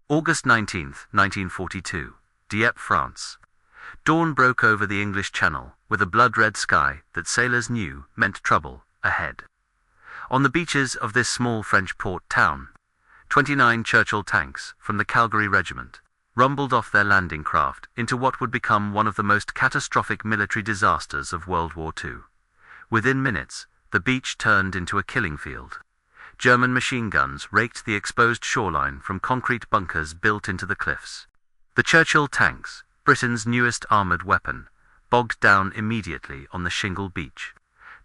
August 19, 1942, Dieppe, France. Dawn broke over the English Channel, with a blood-red sky that sailors knew meant trouble ahead. On the beaches of this small French port town, 29 Churchill tanks from the Calgary Regiment rumbled off their landing craft into what would become one of the most catastrophic military disasters of World War II. Within minutes, the beach turned into a killing field. German machine guns raked the exposed shoreline from concrete bunkers built into the cliffs. The Churchill tanks, Britain's newest armoured weapon, bogged down immediately on the shingle beach.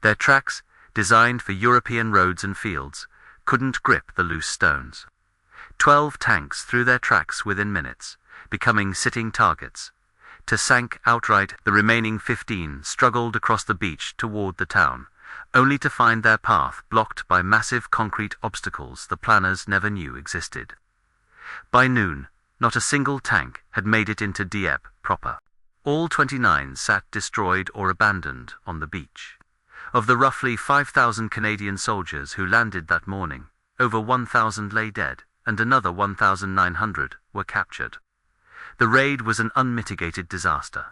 Their tracks, designed for European roads and fields, couldn't grip the loose stones. 12 tanks threw their tracks within minutes, becoming sitting targets. To sank outright, the remaining 15 struggled across the beach toward the town, only to find their path blocked by massive concrete obstacles the planners never knew existed. By noon, not a single tank had made it into Dieppe proper. All 29 sat destroyed or abandoned on the beach. Of the roughly 5,000 Canadian soldiers who landed that morning, over 1,000 lay dead, and another 1,900 were captured. The raid was an unmitigated disaster.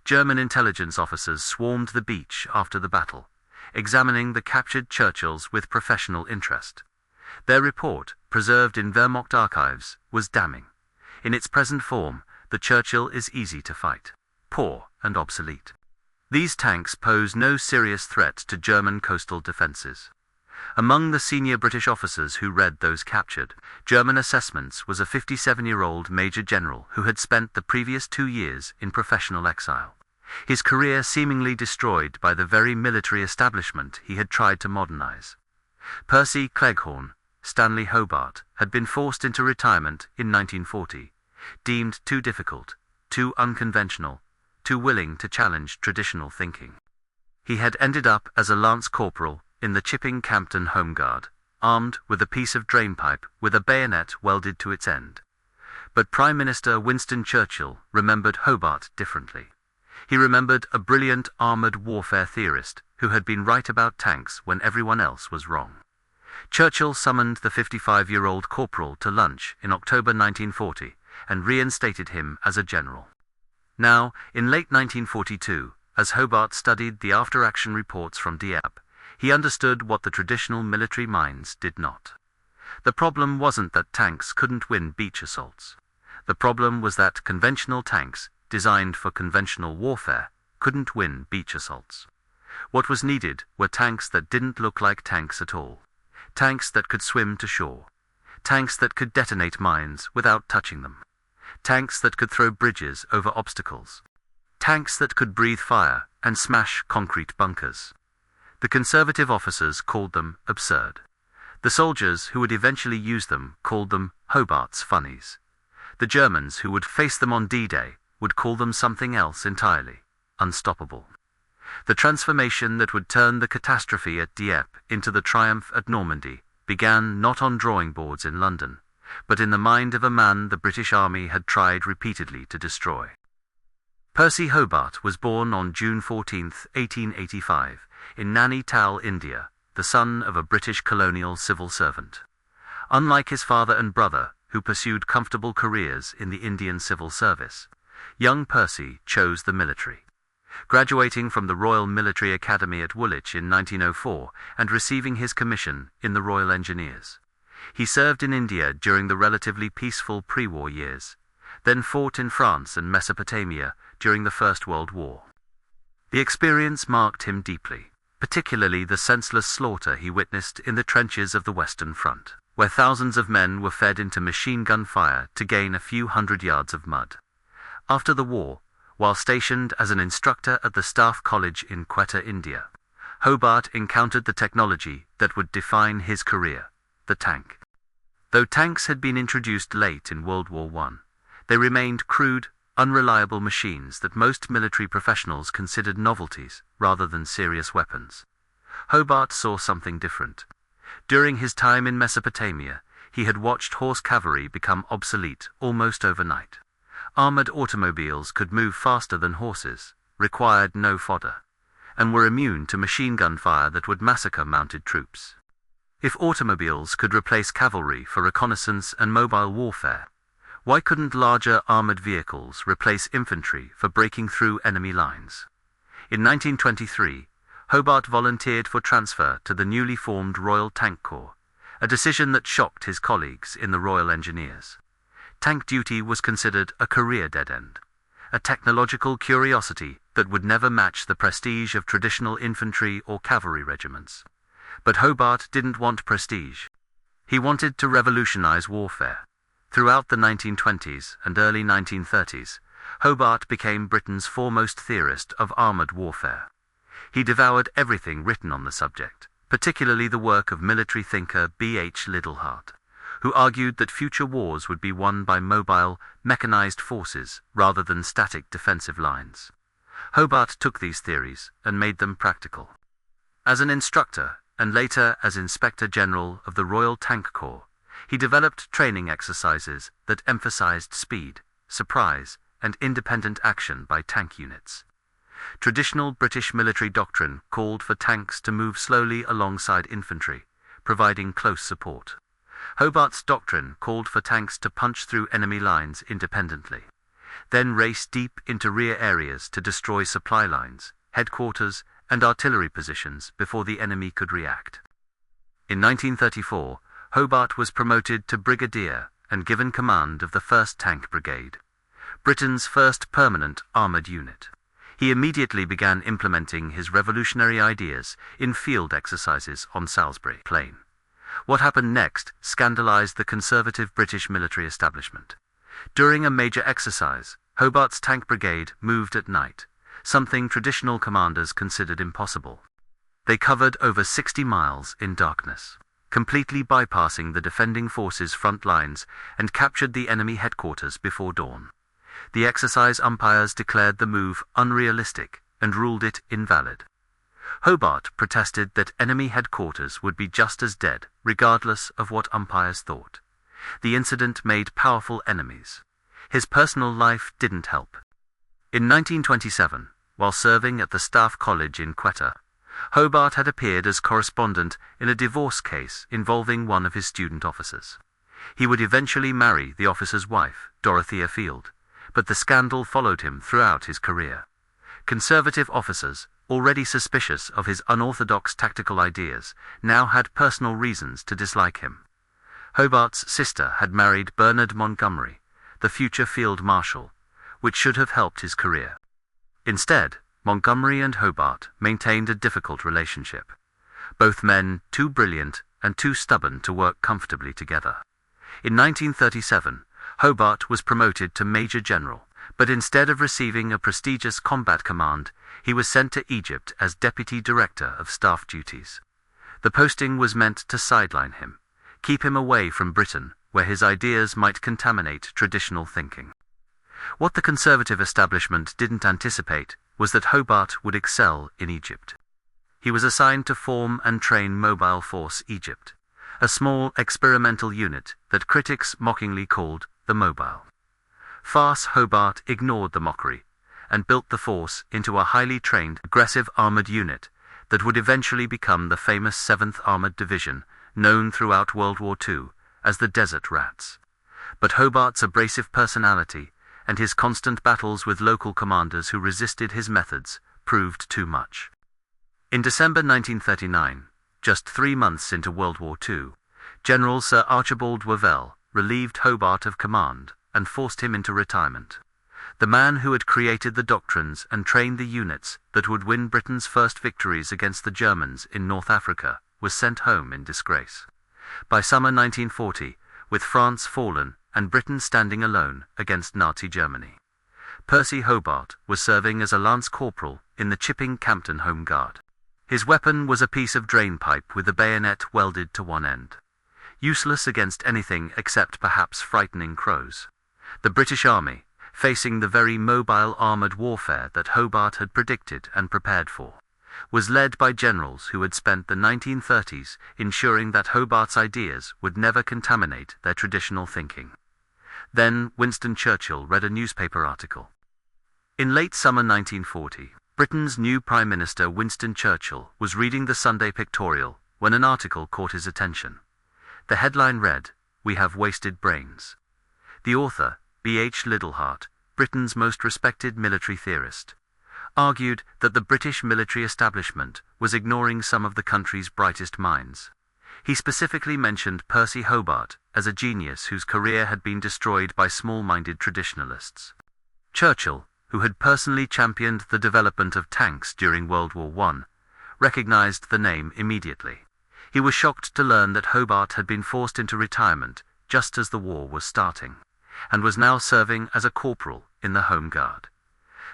German intelligence officers swarmed the beach after the battle, examining the captured Churchills with professional interest. Their report, preserved in Wehrmacht archives, was damning. In its present form, the Churchill is easy to fight, poor and obsolete. These tanks pose no serious threat to German coastal defences. Among the senior British officers who read those captured, German assessments was a 57-year-old Major General who had spent the previous 2 years in professional exile, his career seemingly destroyed by the very military establishment he had tried to modernise. Percy Cleghorn, Stanley Hobart, had been forced into retirement in 1940, deemed too difficult, too unconventional, too willing to challenge traditional thinking. He had ended up as a lance corporal in the Chipping Campden Home Guard, armed with a piece of drainpipe with a bayonet welded to its end. But Prime Minister Winston Churchill remembered Hobart differently. He remembered a brilliant armoured warfare theorist who had been right about tanks when everyone else was wrong. Churchill summoned the 55-year-old corporal to lunch in October 1940 and reinstated him as a general. Now, in late 1942, as Hobart studied the after-action reports from Dieppe, he understood what the traditional military minds did not. The problem wasn't that tanks couldn't win beach assaults. The problem was that conventional tanks, designed for conventional warfare, couldn't win beach assaults. What was needed were tanks that didn't look like tanks at all. Tanks that could swim to shore. Tanks that could detonate mines without touching them. Tanks that could throw bridges over obstacles. Tanks that could breathe fire and smash concrete bunkers. The conservative officers called them absurd. The soldiers who would eventually use them called them Hobart's funnies. The Germans who would face them on D-Day would call them something else entirely, unstoppable. The transformation that would turn the catastrophe at Dieppe into the triumph at Normandy began not on drawing boards in London, but in the mind of a man the British Army had tried repeatedly to destroy. Percy Hobart was born on June 14, 1885, in Naini Tal, India, the son of a British colonial civil servant. Unlike his father and brother, who pursued comfortable careers in the Indian civil service, young Percy chose the military. Graduating from the Royal Military Academy at Woolwich in 1904 and receiving his commission in the Royal Engineers. He served in India during the relatively peaceful pre-war years, then fought in France and Mesopotamia during the First World War. The experience marked him deeply, particularly the senseless slaughter he witnessed in the trenches of the Western Front, where thousands of men were fed into machine gun fire to gain a few hundred yards of mud. After the war, while stationed as an instructor at the Staff College in Quetta, India, Hobart encountered the technology that would define his career, the tank. Though tanks had been introduced late in World War I, they remained crude, unreliable machines that most military professionals considered novelties rather than serious weapons. Hobart saw something different. During his time in Mesopotamia, he had watched horse cavalry become obsolete almost overnight. Armored automobiles could move faster than horses, required no fodder, and were immune to machine gun fire that would massacre mounted troops. If automobiles could replace cavalry for reconnaissance and mobile warfare, Why couldn't larger armored vehicles replace infantry for breaking through enemy lines? In 1923, Hobart volunteered for transfer to the newly formed Royal Tank Corps, a decision that shocked his colleagues in the Royal Engineers. Tank duty was considered a career dead-end, a technological curiosity that would never match the prestige of traditional infantry or cavalry regiments. But Hobart didn't want prestige. He wanted to revolutionize warfare. Throughout the 1920s and early 1930s, Hobart became Britain's foremost theorist of armored warfare. He devoured everything written on the subject, particularly the work of military thinker B.H. Liddell-Hart, who argued that future wars would be won by mobile, mechanized forces rather than static defensive lines. Hobart took these theories and made them practical. As an instructor, and later as Inspector General of the Royal Tank Corps, he developed training exercises that emphasized speed, surprise, and independent action by tank units. Traditional British military doctrine called for tanks to move slowly alongside infantry, providing close support. Hobart's doctrine called for tanks to punch through enemy lines independently, then race deep into rear areas to destroy supply lines, headquarters, and artillery positions before the enemy could react. In 1934, Hobart was promoted to brigadier and given command of the 1st Tank Brigade, Britain's first permanent armored unit. He immediately began implementing his revolutionary ideas in field exercises on Salisbury Plain. What happened next scandalized the conservative British military establishment. During a major exercise, Hobart's Tank Brigade moved at night, something traditional commanders considered impossible. They covered over 60 miles in darkness, completely bypassing the defending forces' front lines, and captured the enemy headquarters before dawn. The exercise umpires declared the move unrealistic and ruled it invalid. Hobart protested that enemy headquarters would be just as dead, regardless of what umpires thought. The incident made powerful enemies. His personal life didn't help. In 1927, while serving at the Staff College in Quetta, Hobart had appeared as correspondent in a divorce case involving one of his student officers. He would eventually marry the officer's wife, Dorothea Field, but the scandal followed him throughout his career. Conservative officers, already suspicious of his unorthodox tactical ideas, now had personal reasons to dislike him. Hobart's sister had married Bernard Montgomery, the future field marshal, which should have helped his career. Instead, Montgomery and Hobart maintained a difficult relationship. Both men too brilliant and too stubborn to work comfortably together. In 1937, Hobart was promoted to Major General, but instead of receiving a prestigious combat command, he was sent to Egypt as Deputy Director of Staff Duties. The posting was meant to sideline him, keep him away from Britain, where his ideas might contaminate traditional thinking. What the conservative establishment didn't anticipate was that Hobart would excel in Egypt. He was assigned to form and train Mobile Force Egypt, a small experimental unit that critics mockingly called the Mobile. Farce Hobart ignored the mockery and built the force into a highly trained, aggressive armored unit that would eventually become the famous 7th Armored Division, known throughout World War II as the Desert Rats. But Hobart's abrasive personality and his constant battles with local commanders who resisted his methods proved too much. In December 1939, just 3 months into World War II, General Sir Archibald Wavell relieved Hobart of command and forced him into retirement. The man who had created the doctrines and trained the units that would win Britain's first victories against the Germans in North Africa was sent home in disgrace. By summer 1940, with France fallen and Britain standing alone against Nazi Germany, Percy Hobart was serving as a lance corporal in the Chipping Campden Home Guard. His weapon was a piece of drain pipe with a bayonet welded to one end. Useless against anything except perhaps frightening crows. The British Army, facing the very mobile armoured warfare that Hobart had predicted and prepared for, was led by generals who had spent the 1930s ensuring that Hobart's ideas would never contaminate their traditional thinking. Then Winston Churchill read a newspaper article. In late summer 1940, Britain's new Prime Minister Winston Churchill was reading the Sunday Pictorial when an article caught his attention. The headline read, "We have wasted brains." The author, B.H. Liddellhart, Britain's most respected military theorist, argued that the British military establishment was ignoring some of the country's brightest minds. He specifically mentioned Percy Hobart as a genius whose career had been destroyed by small-minded traditionalists. Churchill, who had personally championed the development of tanks during World War I, recognized the name immediately. He was shocked to learn that Hobart had been forced into retirement just as the war was starting, and was now serving as a corporal in the Home Guard.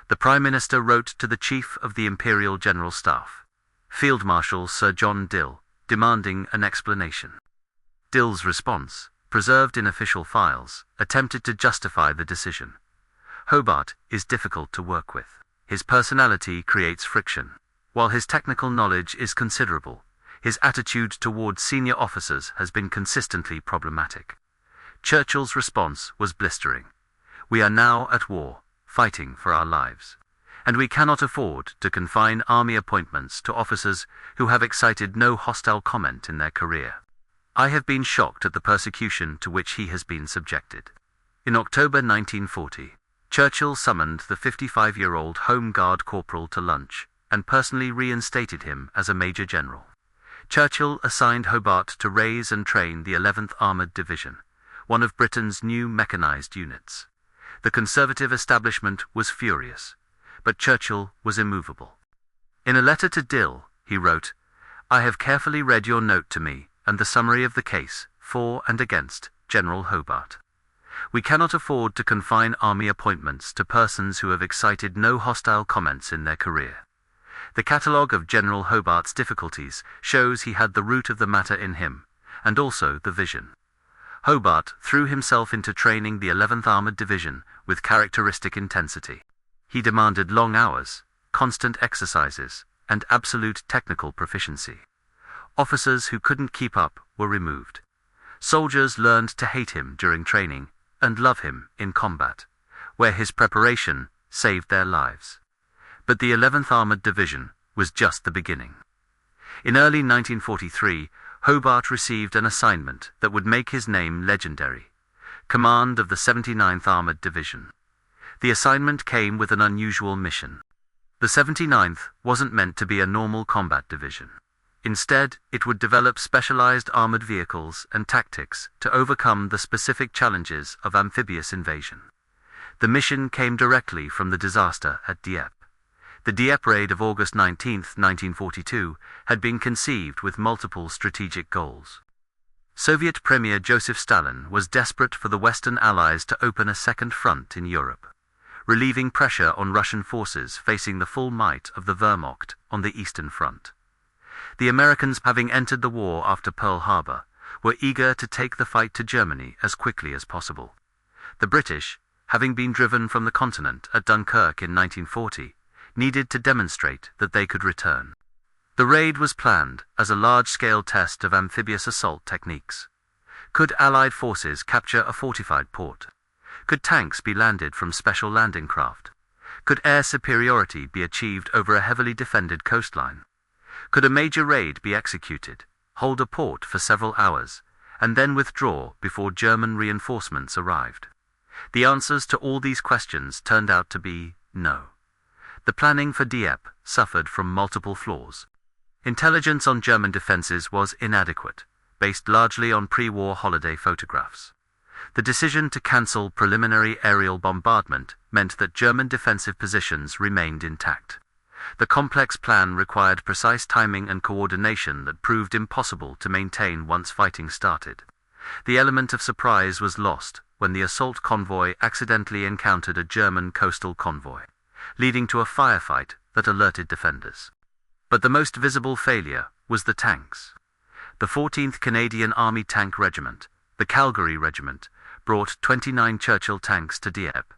The Prime Minister wrote to the Chief of the Imperial General Staff, Field Marshal Sir John Dill, demanding an explanation. Dill's response, preserved in official files, attempted to justify the decision. Hobart is difficult to work with. His personality creates friction. While his technical knowledge is considerable, his attitude towards senior officers has been consistently problematic. Churchill's response was blistering. We are now at war, fighting for our lives, and we cannot afford to confine army appointments to officers who have excited no hostile comment in their career. I have been shocked at the persecution to which he has been subjected. In October 1940, Churchill summoned the 55-year-old Home Guard corporal to lunch and personally reinstated him as a Major General. Churchill assigned Hobart to raise and train the 11th Armoured Division, one of Britain's new mechanized units. The Conservative establishment was furious, but Churchill was immovable. In a letter to Dill, he wrote, "I have carefully read your note to me and the summary of the case, for and against General Hobart. We cannot afford to confine army appointments to persons who have excited no hostile comments in their career." The catalogue of General Hobart's difficulties shows he had the root of the matter in him, and also the vision. Hobart threw himself into training the 11th Armoured Division with characteristic intensity. He demanded long hours, constant exercises, and absolute technical proficiency. Officers who couldn't keep up were removed. Soldiers learned to hate him during training and love him in combat, where his preparation saved their lives. But the 11th Armoured Division was just the beginning. In early 1943, Hobart received an assignment that would make his name legendary: command of the 79th Armoured Division. The assignment came with an unusual mission. The 79th wasn't meant to be a normal combat division. Instead, it would develop specialized armored vehicles and tactics to overcome the specific challenges of amphibious invasion. The mission came directly from the disaster at Dieppe. The Dieppe raid of August 19, 1942, had been conceived with multiple strategic goals. Soviet Premier Joseph Stalin was desperate for the Western Allies to open a second front in Europe, relieving pressure on Russian forces facing the full might of the Wehrmacht on the Eastern Front. The Americans, having entered the war after Pearl Harbor, were eager to take the fight to Germany as quickly as possible. The British, having been driven from the continent at Dunkirk in 1940, needed to demonstrate that they could return. The raid was planned as a large-scale test of amphibious assault techniques. Could Allied forces capture a fortified port? Could tanks be landed from special landing craft? Could air superiority be achieved over a heavily defended coastline? Could a major raid be executed, hold a port for several hours, and then withdraw before German reinforcements arrived? The answers to all these questions turned out to be no. The planning for Dieppe suffered from multiple flaws. Intelligence on German defenses was inadequate, based largely on pre-war holiday photographs. The decision to cancel preliminary aerial bombardment meant that German defensive positions remained intact. The complex plan required precise timing and coordination that proved impossible to maintain once fighting started. The element of surprise was lost when the assault convoy accidentally encountered a German coastal convoy, leading to a firefight that alerted defenders. But the most visible failure was the tanks. The 14th Canadian Army Tank Regiment, the Calgary Regiment, brought 29 Churchill tanks to Dieppe.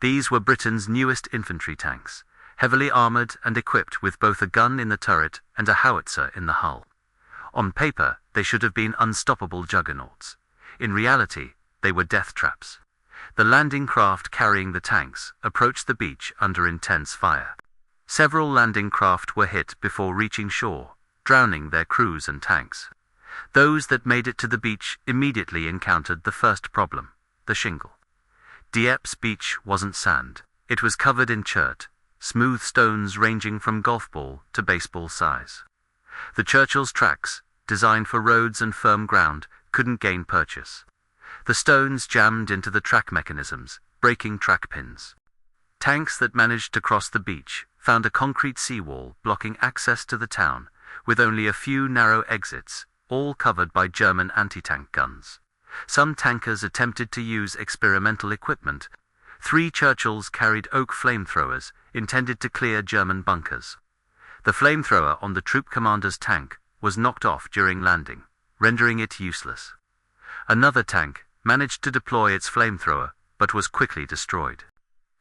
These were Britain's newest infantry tanks, heavily armoured and equipped with both a gun in the turret and a howitzer in the hull. On paper, they should have been unstoppable juggernauts. In reality, they were death traps. The landing craft carrying the tanks approached the beach under intense fire. Several landing craft were hit before reaching shore, drowning their crews and tanks. Those that made it to the beach immediately encountered the first problem: the shingle. Dieppe's beach wasn't sand. It was covered in chert, smooth stones ranging from golf ball to baseball size. The Churchill's tracks, designed for roads and firm ground, couldn't gain purchase. The stones jammed into the track mechanisms, breaking track pins. Tanks that managed to cross the beach found a concrete seawall blocking access to the town, with only a few narrow exits, all covered by German anti-tank guns. Some tankers attempted to use experimental equipment. 3 Churchills carried oak flamethrowers, intended to clear German bunkers. The flamethrower on the troop commander's tank was knocked off during landing, rendering it useless. Another tank managed to deploy its flamethrower, but was quickly destroyed.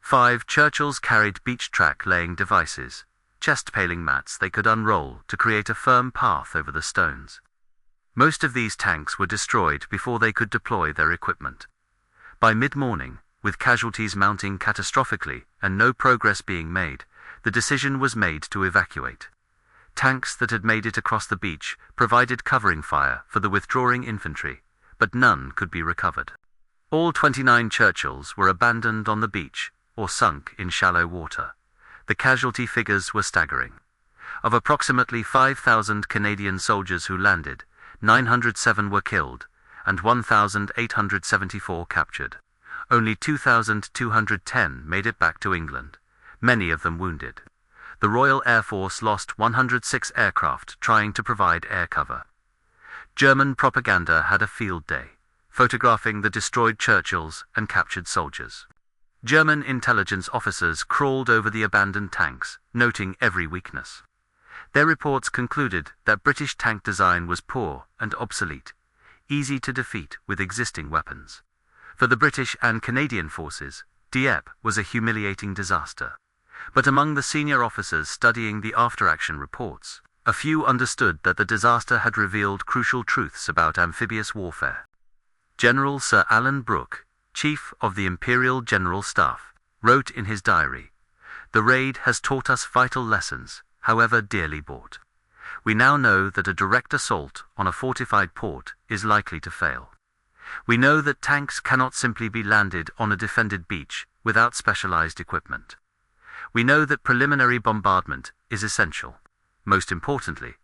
5 Churchills carried beach track laying devices, chest paling mats they could unroll to create a firm path over the stones. Most of these tanks were destroyed before they could deploy their equipment. By mid-morning, with casualties mounting catastrophically and no progress being made, the decision was made to evacuate. Tanks that had made it across the beach provided covering fire for the withdrawing infantry, but none could be recovered. All 29 Churchills were abandoned on the beach or sunk in shallow water. The casualty figures were staggering. Of approximately 5,000 Canadian soldiers who landed, 907 were killed and 1,874 captured. Only 2,210 made it back to England, many of them wounded. The Royal Air Force lost 106 aircraft trying to provide air cover. German propaganda had a field day, photographing the destroyed Churchills and captured soldiers. German intelligence officers crawled over the abandoned tanks, noting every weakness. Their reports concluded that British tank design was poor and obsolete, easy to defeat with existing weapons. For the British and Canadian forces, Dieppe was a humiliating disaster. But among the senior officers studying the after-action reports, a few understood that the disaster had revealed crucial truths about amphibious warfare. General Sir Alan Brooke, Chief of the Imperial General Staff, wrote in his diary, "The raid has taught us vital lessons, however dearly bought. We now know that a direct assault on a fortified port is likely to fail. We know that tanks cannot simply be landed on a defended beach without specialized equipment. We know that preliminary bombardment is essential. Most importantly,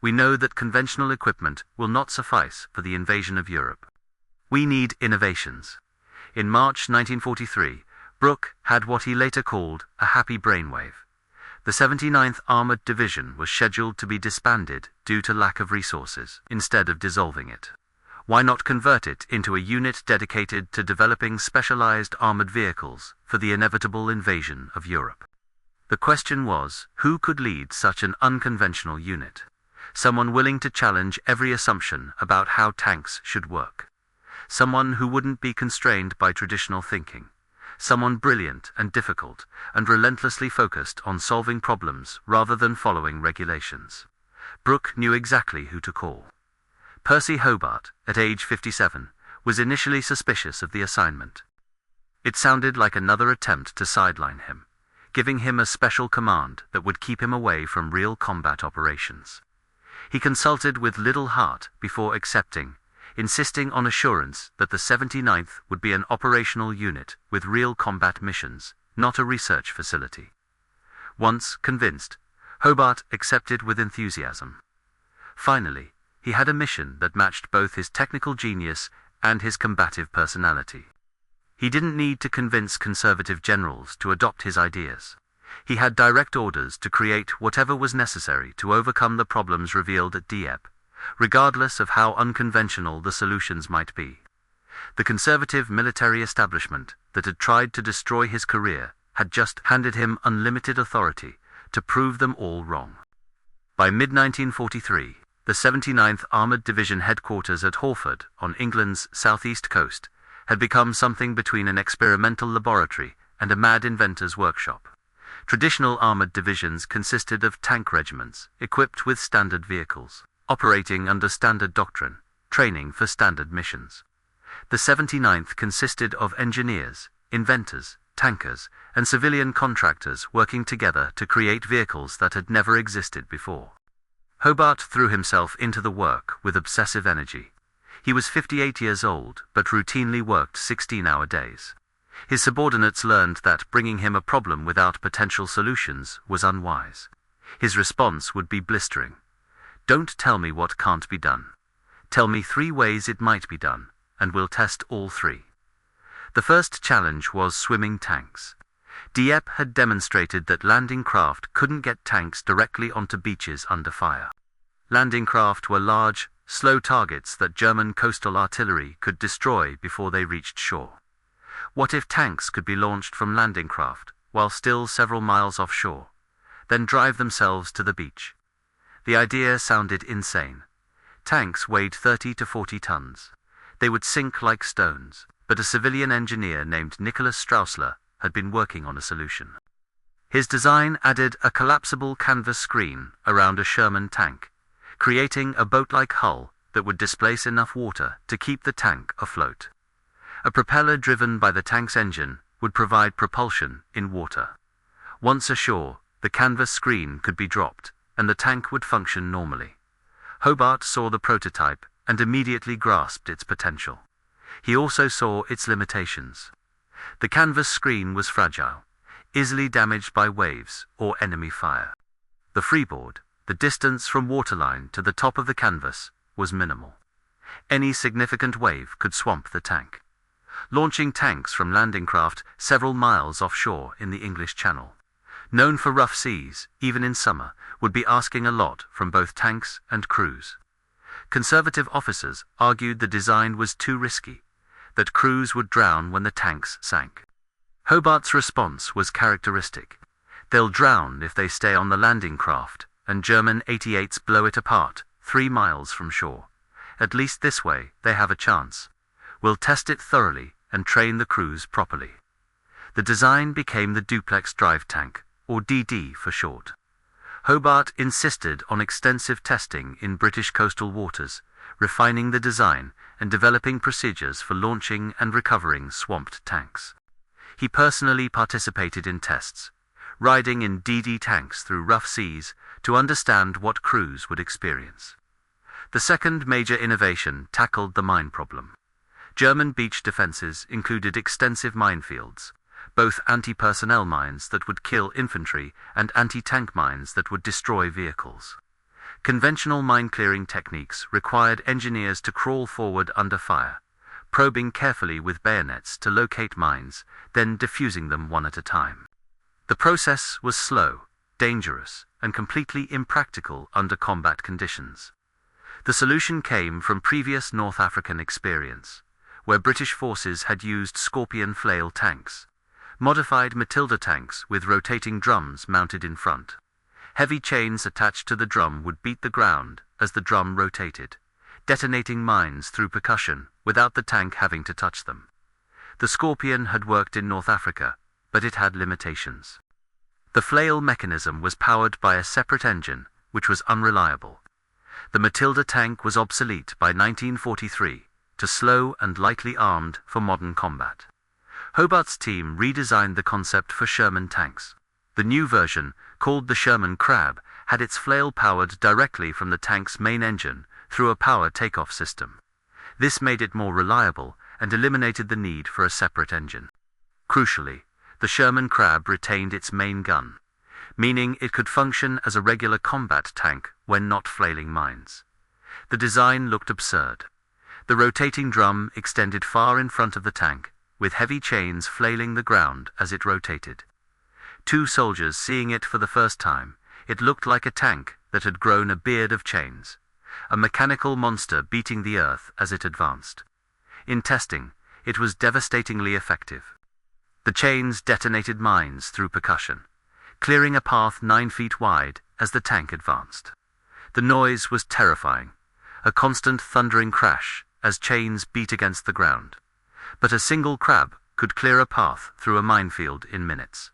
we know that conventional equipment will not suffice for the invasion of Europe. We need innovations." In March 1943, Brooke had what he later called a happy brainwave. The 79th Armored Division was scheduled to be disbanded due to lack of resources, instead of dissolving it. Why not convert it into a unit dedicated to developing specialized armored vehicles for the inevitable invasion of Europe? The question was, who could lead such an unconventional unit? Someone willing to challenge every assumption about how tanks should work. Someone who wouldn't be constrained by traditional thinking. Someone brilliant and difficult, and relentlessly focused on solving problems rather than following regulations. Brooke knew exactly who to call. Percy Hobart, at age 57, was initially suspicious of the assignment. It sounded like another attempt to sideline him, giving him a special command that would keep him away from real combat operations. He consulted with little heart before accepting, insisting on assurance that the 79th would be an operational unit with real combat missions, not a research facility. Once convinced, Hobart accepted with enthusiasm. Finally, he had a mission that matched both his technical genius and his combative personality. He didn't need to convince conservative generals to adopt his ideas. He had direct orders to create whatever was necessary to overcome the problems revealed at Dieppe, regardless of how unconventional the solutions might be. The conservative military establishment that had tried to destroy his career had just handed him unlimited authority to prove them all wrong. By mid-1943, the 79th Armoured Division headquarters at Hawford, on England's southeast coast, had become something between an experimental laboratory and a mad inventor's workshop. Traditional armoured divisions consisted of tank regiments, equipped with standard vehicles, operating under standard doctrine, training for standard missions. The 79th consisted of engineers, inventors, tankers, and civilian contractors working together to create vehicles that had never existed before. Hobart threw himself into the work with obsessive energy. He was 58 years old, but routinely worked 16-hour days. His subordinates learned that bringing him a problem without potential solutions was unwise. His response would be blistering. "Don't tell me what can't be done. Tell me 3 ways it might be done, and we'll test all 3. The first challenge was swimming tanks. Dieppe had demonstrated that landing craft couldn't get tanks directly onto beaches under fire. Landing craft were large, slow targets that German coastal artillery could destroy before they reached shore. What if tanks could be launched from landing craft, while still several miles offshore, then drive themselves to the beach? The idea sounded insane. Tanks weighed 30 to 40 tons. They would sink like stones, but a civilian engineer named Nicholas Straussler had been working on a solution. His design added a collapsible canvas screen around a Sherman tank, creating a boat-like hull that would displace enough water to keep the tank afloat. A propeller driven by the tank's engine would provide propulsion in water. Once ashore, the canvas screen could be dropped, and the tank would function normally. Hobart saw the prototype and immediately grasped its potential. He also saw its limitations. The canvas screen was fragile, easily damaged by waves or enemy fire. The freeboard, the distance from waterline to the top of the canvas, was minimal. Any significant wave could swamp the tank. Launching tanks from landing craft several miles offshore in the English Channel, known for rough seas, even in summer, would be asking a lot from both tanks and crews. Conservative officers argued the design was too risky, that crews would drown when the tanks sank. Hobart's response was characteristic. "They'll drown if they stay on the landing craft, and German 88s blow it apart 3 miles from shore. At least this way they have a chance. We'll test it thoroughly and train the crews properly." The design became the duplex drive tank, or DD for short. Hobart insisted on extensive testing in British coastal waters, refining the design and developing procedures for launching and recovering swamped tanks. He personally participated in tests, riding in DD tanks through rough seas to understand what crews would experience. The second major innovation tackled the mine problem. German beach defenses included extensive minefields, both anti-personnel mines that would kill infantry and anti-tank mines that would destroy vehicles. Conventional mine-clearing techniques required engineers to crawl forward under fire, probing carefully with bayonets to locate mines, then defusing them one at a time. The process was slow, dangerous, and completely impractical under combat conditions. The solution came from previous North African experience, where British forces had used Scorpion flail tanks, modified Matilda tanks with rotating drums mounted in front. Heavy chains attached to the drum would beat the ground as the drum rotated, detonating mines through percussion without the tank having to touch them. The Scorpion had worked in North Africa, but it had limitations. The flail mechanism was powered by a separate engine, which was unreliable. The Matilda tank was obsolete by 1943, too slow and lightly armed for modern combat. Hobart's team redesigned the concept for Sherman tanks. The new version, called the Sherman Crab, had its flail powered directly from the tank's main engine through a power takeoff system. This made it more reliable and eliminated the need for a separate engine. Crucially, the Sherman Crab retained its main gun, meaning it could function as a regular combat tank when not flailing mines. The design looked absurd. The rotating drum extended far in front of the tank, with heavy chains flailing the ground as it rotated. Two soldiers seeing it for the first time, it looked like a tank that had grown a beard of chains, a mechanical monster beating the earth as it advanced. In testing, it was devastatingly effective. The chains detonated mines through percussion, clearing a path 9 feet wide as the tank advanced. The noise was terrifying, a constant thundering crash as chains beat against the ground. But a single crab could clear a path through a minefield in minutes,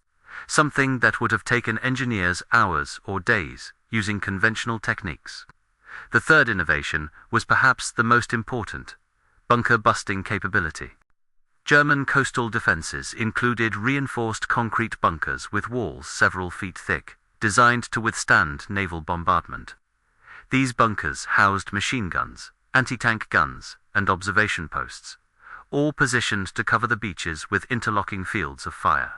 something that would have taken engineers hours or days using conventional techniques. The third innovation was perhaps the most important: bunker-busting capability. German coastal defenses included reinforced concrete bunkers with walls several feet thick, designed to withstand naval bombardment. These bunkers housed machine guns, anti-tank guns, and observation posts, all positioned to cover the beaches with interlocking fields of fire.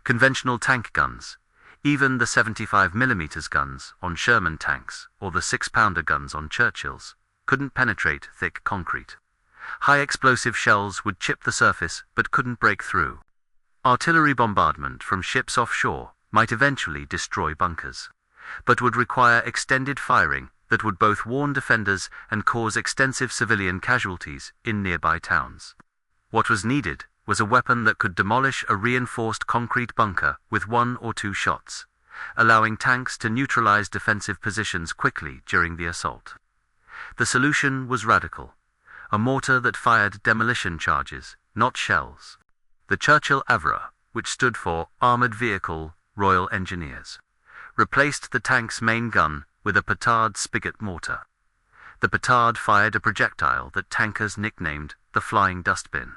Conventional tank guns, even the 75mm guns on Sherman tanks or the 6-pounder guns on Churchills, couldn't penetrate thick concrete. High explosive shells would chip the surface but couldn't break through. Artillery bombardment from ships offshore might eventually destroy bunkers, but would require extended firing that would both warn defenders and cause extensive civilian casualties in nearby towns. What was needed was a weapon that could demolish a reinforced concrete bunker with 1 or 2 shots, allowing tanks to neutralize defensive positions quickly during the assault. The solution was radical: a mortar that fired demolition charges, not shells. The Churchill Avra, which stood for Armored Vehicle Royal Engineers, replaced the tank's main gun with a petard spigot mortar. The petard fired a projectile that tankers nicknamed the Flying Dustbin,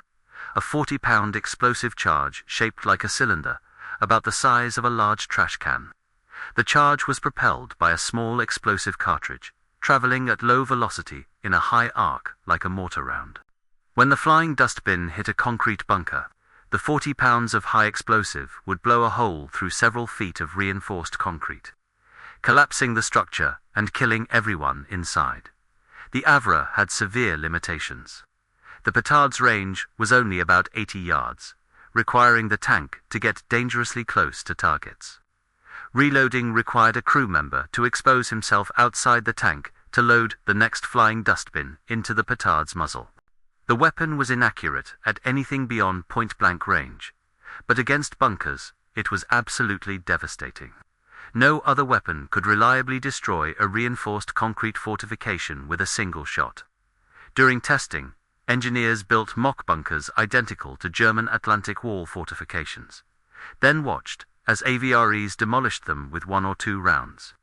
a 40-pound explosive charge shaped like a cylinder, about the size of a large trash can. The charge was propelled by a small explosive cartridge, traveling at low velocity in a high arc like a mortar round. When the Flying Dustbin hit a concrete bunker, the 40 pounds of high explosive would blow a hole through several feet of reinforced concrete, collapsing the structure and killing everyone inside. The Avra had severe limitations. The petard's range was only about 80 yards, requiring the tank to get dangerously close to targets. Reloading required a crew member to expose himself outside the tank to load the next Flying Dustbin into the petard's muzzle. The weapon was inaccurate at anything beyond point-blank range, but against bunkers it was absolutely devastating. No other weapon could reliably destroy a reinforced concrete fortification with a single shot. During testing, engineers built mock bunkers identical to German Atlantic Wall fortifications, then watched as AVREs demolished them with 1 or 2 rounds.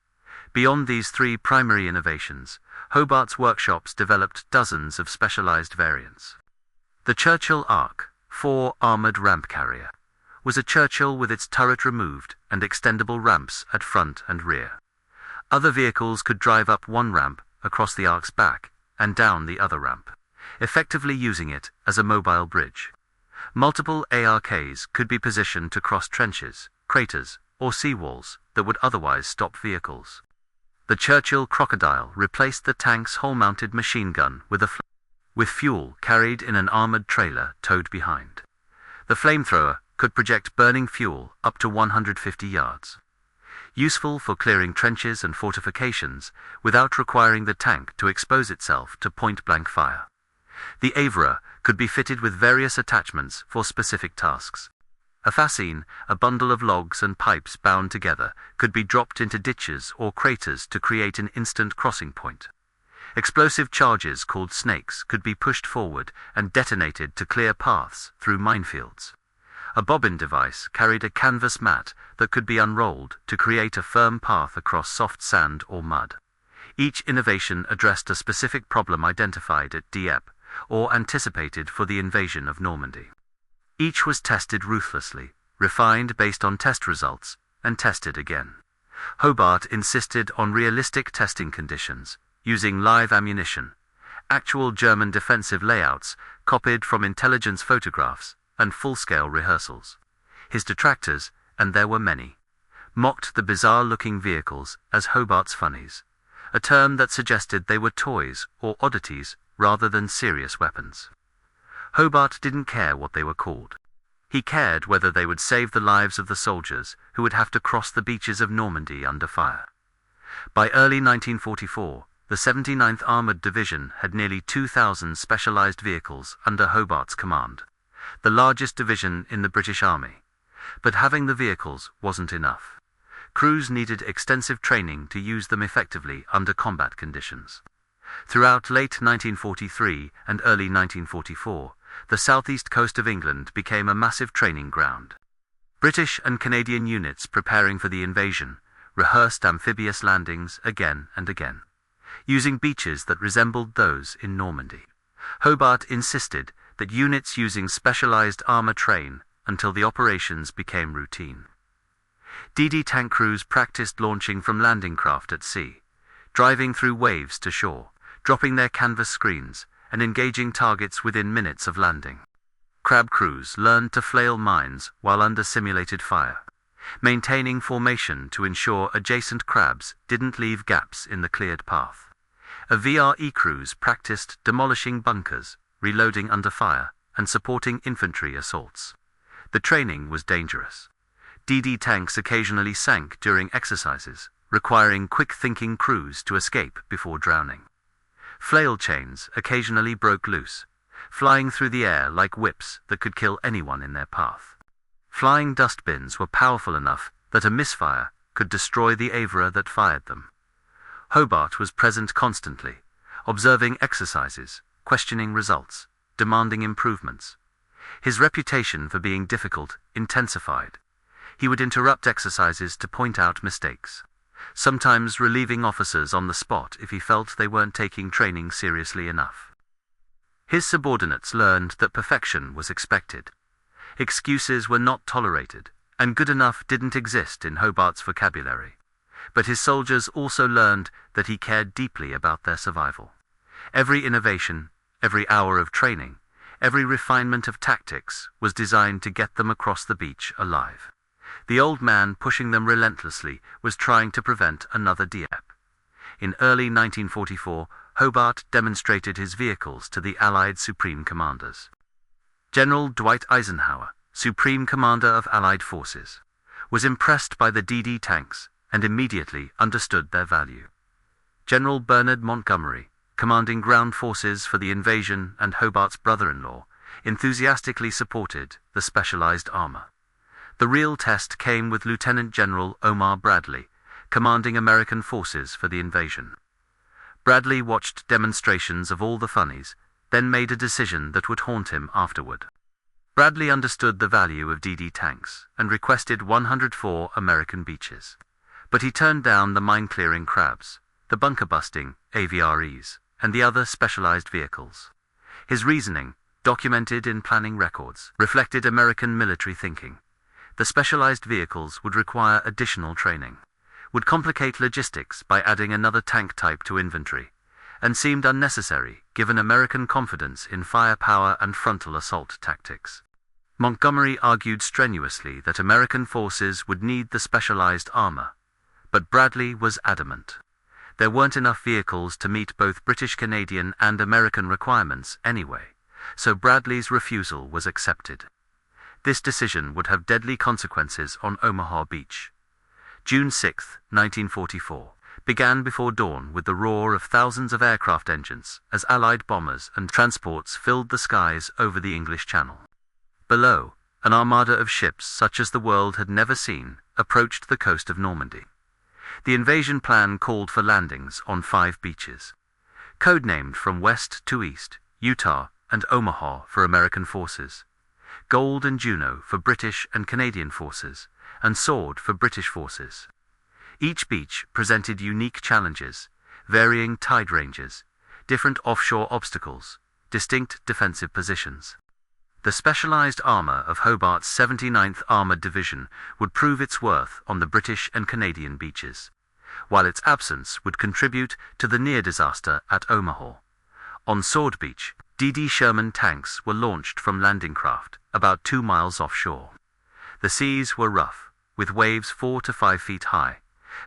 Beyond these 3 primary innovations, Hobart's workshops developed dozens of specialized variants. The Churchill Ark, 4 armored ramp carrier, was a Churchill with its turret removed and extendable ramps at front and rear. Other vehicles could drive up one ramp across the Ark's back and down the other ramp, effectively using it as a mobile bridge. Multiple ARKs could be positioned to cross trenches, craters, or seawalls that would otherwise stop vehicles. The Churchill Crocodile replaced the tank's hull-mounted machine gun with fuel carried in an armored trailer towed behind. The flamethrower could project burning fuel up to 150 yards. Useful for clearing trenches and fortifications without requiring the tank to expose itself to point-blank fire. The Avra could be fitted with various attachments for specific tasks. A fascine, a bundle of logs and pipes bound together, could be dropped into ditches or craters to create an instant crossing point. Explosive charges called snakes could be pushed forward and detonated to clear paths through minefields. A bobbin device carried a canvas mat that could be unrolled to create a firm path across soft sand or mud. Each innovation addressed a specific problem identified at Dieppe or anticipated for the invasion of Normandy. Each was tested ruthlessly, refined based on test results, and tested again. Hobart insisted on realistic testing conditions, using live ammunition, actual German defensive layouts copied from intelligence photographs, and full-scale rehearsals. His detractors, and there were many, mocked the bizarre-looking vehicles as Hobart's funnies, a term that suggested they were toys or oddities rather than serious weapons. Hobart didn't care what they were called. He cared whether they would save the lives of the soldiers who would have to cross the beaches of Normandy under fire. By early 1944, the 79th Armored Division had nearly 2,000 specialized vehicles under Hobart's command, the largest division in the British Army. But having the vehicles wasn't enough. Crews needed extensive training to use them effectively under combat conditions. Throughout late 1943 and early 1944, the southeast coast of England became a massive training ground. British and Canadian units preparing for the invasion rehearsed amphibious landings again and again, using beaches that resembled those in Normandy. Hobart insisted that units using specialized armor train until the operations became routine. DD tank crews practiced launching from landing craft at sea, driving through waves to shore, dropping their canvas screens, and engaging targets within minutes of landing. Crab crews learned to flail mines while under simulated fire, maintaining formation to ensure adjacent crabs didn't leave gaps in the cleared path. VRE crews practiced demolishing bunkers, reloading under fire, and supporting infantry assaults. The training was dangerous. DD tanks occasionally sank during exercises, requiring quick-thinking crews to escape before drowning. Flail chains occasionally broke loose, flying through the air like whips that could kill anyone in their path. Flying dustbins were powerful enough that a misfire could destroy the Avra that fired them. Hobart was present constantly, observing exercises, questioning results, demanding improvements. His reputation for being difficult intensified. He would interrupt exercises to point out mistakes, sometimes relieving officers on the spot if he felt they weren't taking training seriously enough. His subordinates learned that perfection was expected. Excuses were not tolerated, and good enough didn't exist in Hobart's vocabulary. But his soldiers also learned that he cared deeply about their survival. Every innovation, every hour of training, every refinement of tactics was designed to get them across the beach alive. The old man pushing them relentlessly was trying to prevent another Dieppe. In early 1944, Hobart demonstrated his vehicles to the Allied Supreme Commanders. General Dwight Eisenhower, Supreme Commander of Allied Forces, was impressed by the DD tanks and immediately understood their value. General Bernard Montgomery, commanding ground forces for the invasion and Hobart's brother-in-law, enthusiastically supported the specialized armor. The real test came with Lieutenant General Omar Bradley, commanding American forces for the invasion. Bradley watched demonstrations of all the funnies, then made a decision that would haunt him afterward. Bradley understood the value of DD tanks and requested 104 American beaches. But he turned down the mine-clearing crabs, the bunker-busting AVREs, and the other specialized vehicles. His reasoning, documented in planning records, reflected American military thinking. The specialized vehicles would require additional training, would complicate logistics by adding another tank type to inventory, and seemed unnecessary given American confidence in firepower and frontal assault tactics. Montgomery argued strenuously that American forces would need the specialized armor, but Bradley was adamant. There weren't enough vehicles to meet both British Canadian and American requirements anyway, so Bradley's refusal was accepted. This decision would have deadly consequences on Omaha Beach. June 6, 1944, began before dawn with the roar of thousands of aircraft engines as Allied bombers and transports filled the skies over the English Channel. Below, an armada of ships such as the world had never seen approached the coast of Normandy. The invasion plan called for landings on 5 beaches, codenamed from west to east, Utah and Omaha for American forces, Gold and Juno for British and Canadian forces, and Sword for British forces. Each beach presented unique challenges, varying tide ranges, different offshore obstacles, distinct defensive positions. The specialized armor of Hobart's 79th Armored Division would prove its worth on the British and Canadian beaches, while its absence would contribute to the near disaster at Omaha. On Sword Beach, DD Sherman tanks were launched from landing craft about 2 miles offshore. The seas were rough, with waves 4 to 5 feet high,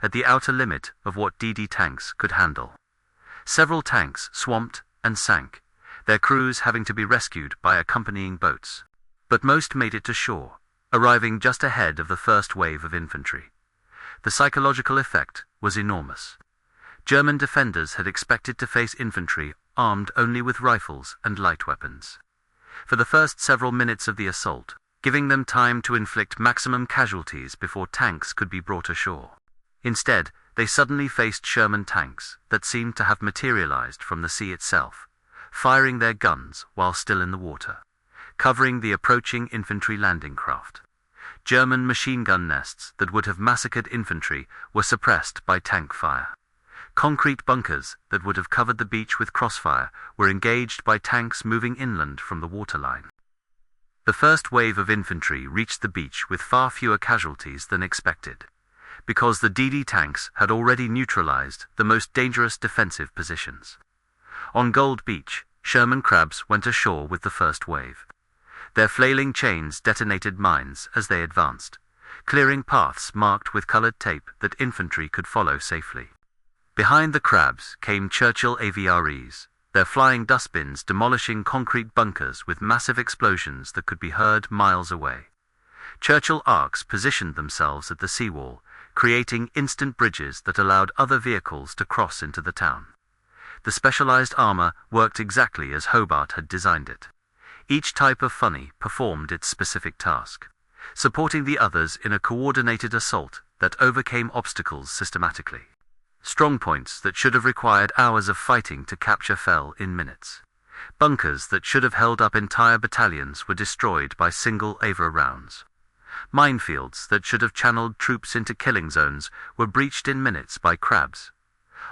at the outer limit of what DD tanks could handle. Several tanks swamped and sank, their crews having to be rescued by accompanying boats. But most made it to shore, arriving just ahead of the first wave of infantry. The psychological effect was enormous. German defenders had expected to face infantry armed only with rifles and light weapons. For the first several minutes of the assault, giving them time to inflict maximum casualties before tanks could be brought ashore. Instead, they suddenly faced Sherman tanks that seemed to have materialized from the sea itself, firing their guns while still in the water, covering the approaching infantry landing craft. German machine gun nests that would have massacred infantry were suppressed by tank fire. Concrete bunkers that would have covered the beach with crossfire were engaged by tanks moving inland from the waterline. The first wave of infantry reached the beach with far fewer casualties than expected, because the DD tanks had already neutralized the most dangerous defensive positions. On Gold Beach, Sherman crabs went ashore with the first wave. Their flailing chains detonated mines as they advanced, clearing paths marked with colored tape that infantry could follow safely. Behind the crabs came Churchill AVREs, their flying dustbins demolishing concrete bunkers with massive explosions that could be heard miles away. Churchill arcs positioned themselves at the seawall, creating instant bridges that allowed other vehicles to cross into the town. The specialized armor worked exactly as Hobart had designed it. Each type of funny performed its specific task, supporting the others in a coordinated assault that overcame obstacles systematically. Strongpoints that should have required hours of fighting to capture fell in minutes. Bunkers that should have held up entire battalions were destroyed by single AVR rounds. Minefields that should have channeled troops into killing zones were breached in minutes by crabs.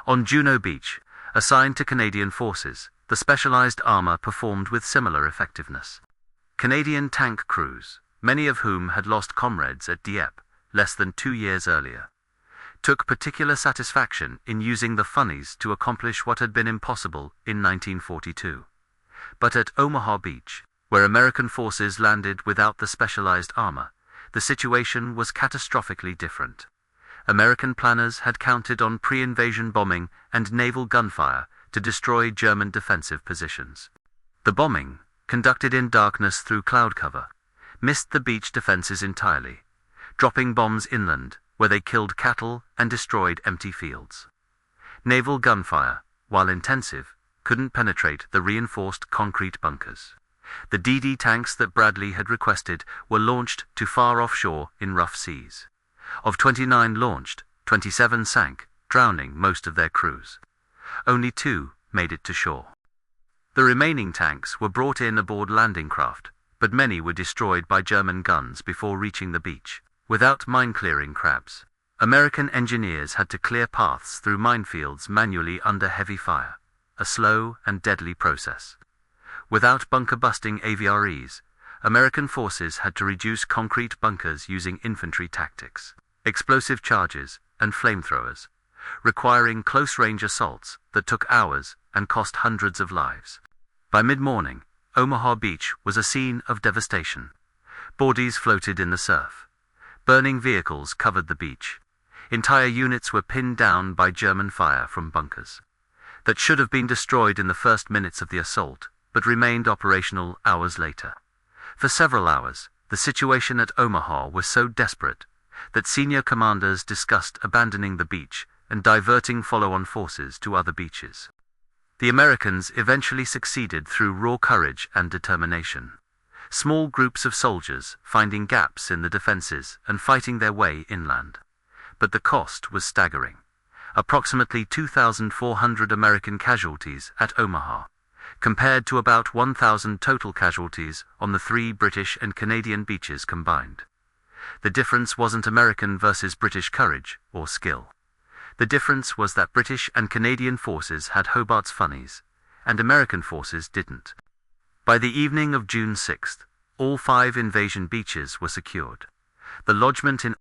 On Juno Beach, assigned to Canadian forces, the specialized armor performed with similar effectiveness. Canadian tank crews, many of whom had lost comrades at Dieppe less than 2 years earlier, took particular satisfaction in using the funnies to accomplish what had been impossible in 1942. But at Omaha Beach, where American forces landed without the specialized armor, the situation was catastrophically different. American planners had counted on pre-invasion bombing and naval gunfire to destroy German defensive positions. The bombing, conducted in darkness through cloud cover, missed the beach defenses entirely, dropping bombs inland, where they killed cattle and destroyed empty fields. Naval gunfire, while intensive, couldn't penetrate the reinforced concrete bunkers. The DD tanks that Bradley had requested were launched too far offshore in rough seas. Of 29 launched, 27 sank, drowning most of their crews. Only 2 made it to shore. The remaining tanks were brought in aboard landing craft, but many were destroyed by German guns before reaching the beach. Without mine-clearing crabs, American engineers had to clear paths through minefields manually under heavy fire, a slow and deadly process. Without bunker-busting AVREs, American forces had to reduce concrete bunkers using infantry tactics, explosive charges, and flamethrowers, requiring close-range assaults that took hours and cost hundreds of lives. By mid-morning, Omaha Beach was a scene of devastation. Bodies floated in the surf. Burning vehicles covered the beach. Entire units were pinned down by German fire from bunkers that should have been destroyed in the first minutes of the assault, but remained operational hours later. For several hours, the situation at Omaha was so desperate that senior commanders discussed abandoning the beach and diverting follow-on forces to other beaches. The Americans eventually succeeded through raw courage and determination. Small groups of soldiers finding gaps in the defenses and fighting their way inland. But the cost was staggering. Approximately 2,400 American casualties at Omaha, compared to about 1,000 total casualties on the 3 British and Canadian beaches combined. The difference wasn't American versus British courage or skill. The difference was that British and Canadian forces had Hobart's funnies, and American forces didn't. By the evening of June 6th, all 5 invasion beaches were secured. The lodgment in